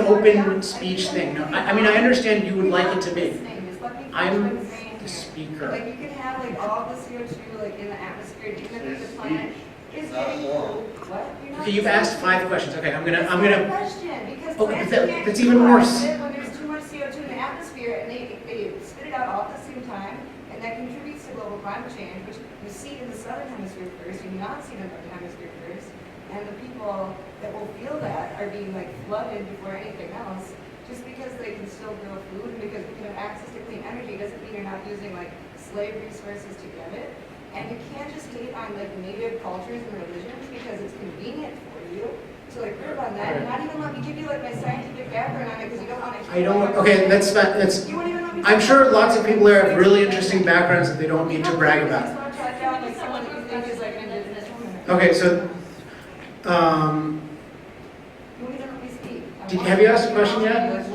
open speech thing. No, I mean, I understand you would like it to be. I'm the speaker. Like you can have like all the CO2 like in the atmosphere, even if the planet is getting cold. What? Okay, you've asked 5 questions. Okay, I'm gonna. Question, because Oh, plants that's can't even worse. when there's too much CO2 in the atmosphere, and they spit it out all at the same time, and that contributes to global climate change, which you see in the southern hemisphere first, you do not see in the northern hemisphere first, and the people that will feel that are being like flooded before anything else. Just because they can still grow food and because we can have access to clean energy doesn't mean you're not using like slave resources to get it. And you can't just hate on like native cultures and religions because it's convenient for you to like rip on that and not even let me give you like my scientific background on it because you don't want to. I don't. Okay, that's. You won't even let me. I'm sure lots of people there have really interesting backgrounds that they don't need to brag about. I just want to talk down like someone that you think is like an indigenous woman. Okay, so. You won't even let me speak. Have you asked a question yet?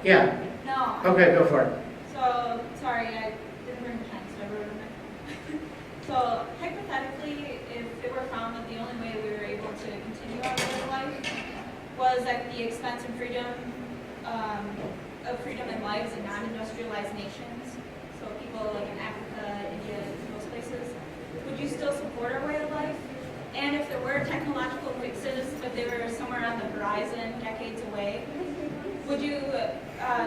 Yeah. No. Okay, go for it. So, sorry, I didn't bring the pen, so I wrote it down. So, hypothetically, if it were found that the only way we were able to continue our way of life was at the expense of freedom and lives in non-industrialized nations, so people like in Africa, India, those places, would you still support our way of life? And if there were technological fixes, but they were somewhere on the horizon, decades away, would you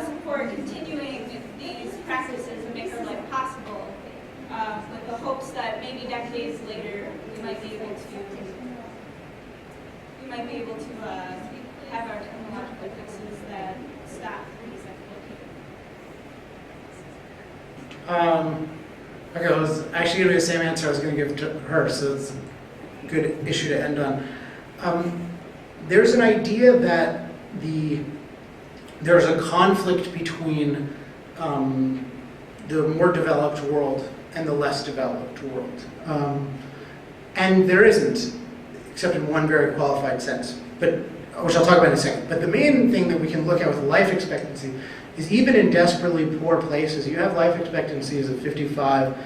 support continuing these practices and make our life possible with the hopes that maybe decades later we might be able to have our technological fixes that stop these Okay, well, it's actually going to be the same answer I was going to give to her, so it's a good issue to end on. There's an idea that there's a conflict between the more developed world and the less developed world. And there isn't, except in one very qualified sense, but which I'll talk about in a second. But the main thing that we can look at with life expectancy is even in desperately poor places, you have life expectancies of 55,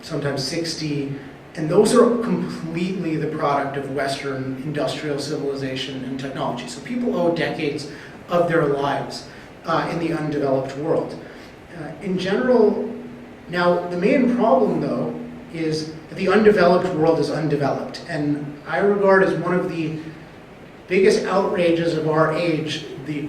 sometimes 60, and those are completely the product of Western industrial civilization and technology. So people owe decades of their lives in the undeveloped world. In general, now the main problem though is that the undeveloped world is undeveloped, and I regard as one of the biggest outrages of our age the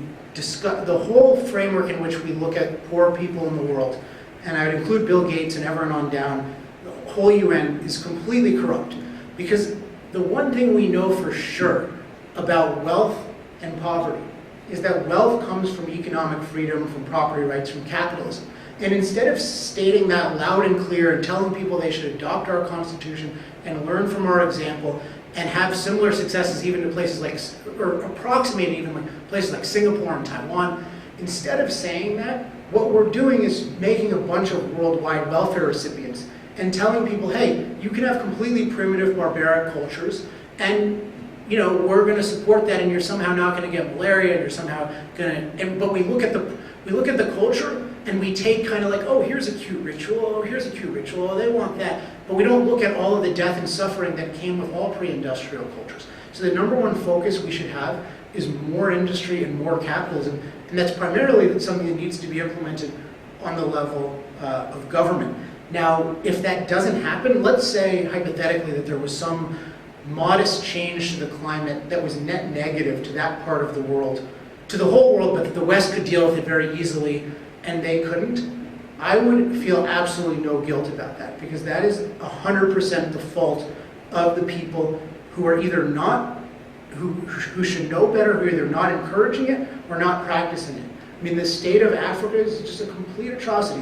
whole framework in which we look at poor people in the world, and I would include Bill Gates and everyone on down. The whole UN is completely corrupt, because the one thing we know for sure about wealth and poverty is that wealth comes from economic freedom, from property rights, from capitalism. And instead of stating that loud and clear and telling people they should adopt our Constitution and learn from our example and have similar successes even to places like, or approximate even like places like Singapore and Taiwan, instead of saying that, what we're doing is making a bunch of worldwide welfare recipients and telling people, hey, you can have completely primitive, barbaric cultures, and we're going to support that, and you're somehow not going to get malaria, and you're somehow going to. But we look at the culture, and we take kind of like, oh, here's a cute ritual, oh, here's a cute ritual, oh, they want that, but we don't look at all of the death and suffering that came with all pre-industrial cultures. So the number one focus we should have is more industry and more capitalism, and that's primarily something that needs to be implemented on the level of government. Now, if that doesn't happen, let's say hypothetically that there was some modest change to the climate that was net negative to that part of the world, to the whole world, but that the West could deal with it very easily and they couldn't, I would feel absolutely no guilt about that, because that is 100% the fault of the people who are either not, who should know better, who are either not encouraging it or not practicing it. I mean, the state of Africa is just a complete atrocity.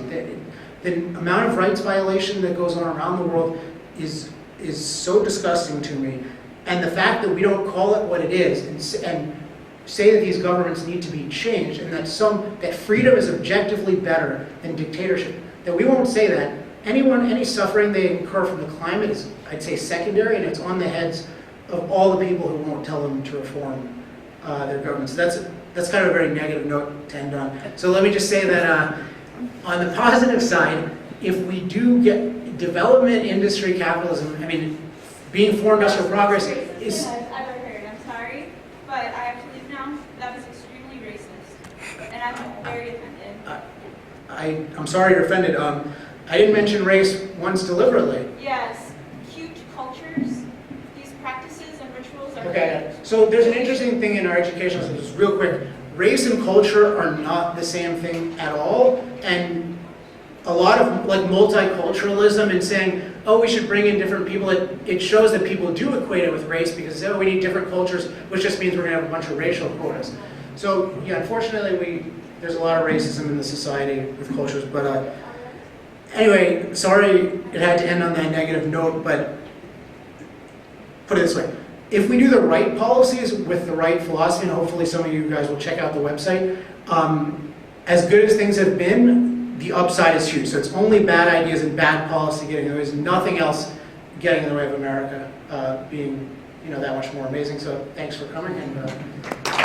The amount of rights violation that goes on around the world is so disgusting to me. And the fact that we don't call it what it is and say that these governments need to be changed and that freedom is objectively better than dictatorship, that we won't say that. Any suffering they incur from the climate is, I'd say, secondary, and it's on the heads of all the people who won't tell them to reform their governments. That's kind of a very negative note to end on. So let me just say that on the positive side, if we do get development, industry, capitalism, I mean, being for industrial progress is... I've heard, I'm sorry, but I have to leave now. That was extremely racist. I'm very offended. I'm sorry you're offended. I didn't mention race once deliberately. Yes, cute cultures, these practices and rituals are. Okay, so there's an interesting thing in our educational system, just real quick. Race and culture are not the same thing at all, and a lot of like multiculturalism and saying, oh, we should bring in different people, it shows that people do equate it with race because, oh, we need different cultures, which just means we're going to have a bunch of racial quotas. So, yeah, unfortunately, there's a lot of racism in the society with cultures, but anyway, sorry it had to end on that negative note, but put it this way. If we do the right policies with the right philosophy, and hopefully some of you guys will check out the website, as good as things have been, the upside is huge. So it's only bad ideas and bad policy getting in the way. There's nothing else getting in the way of America being, that much more amazing. So thanks for coming, and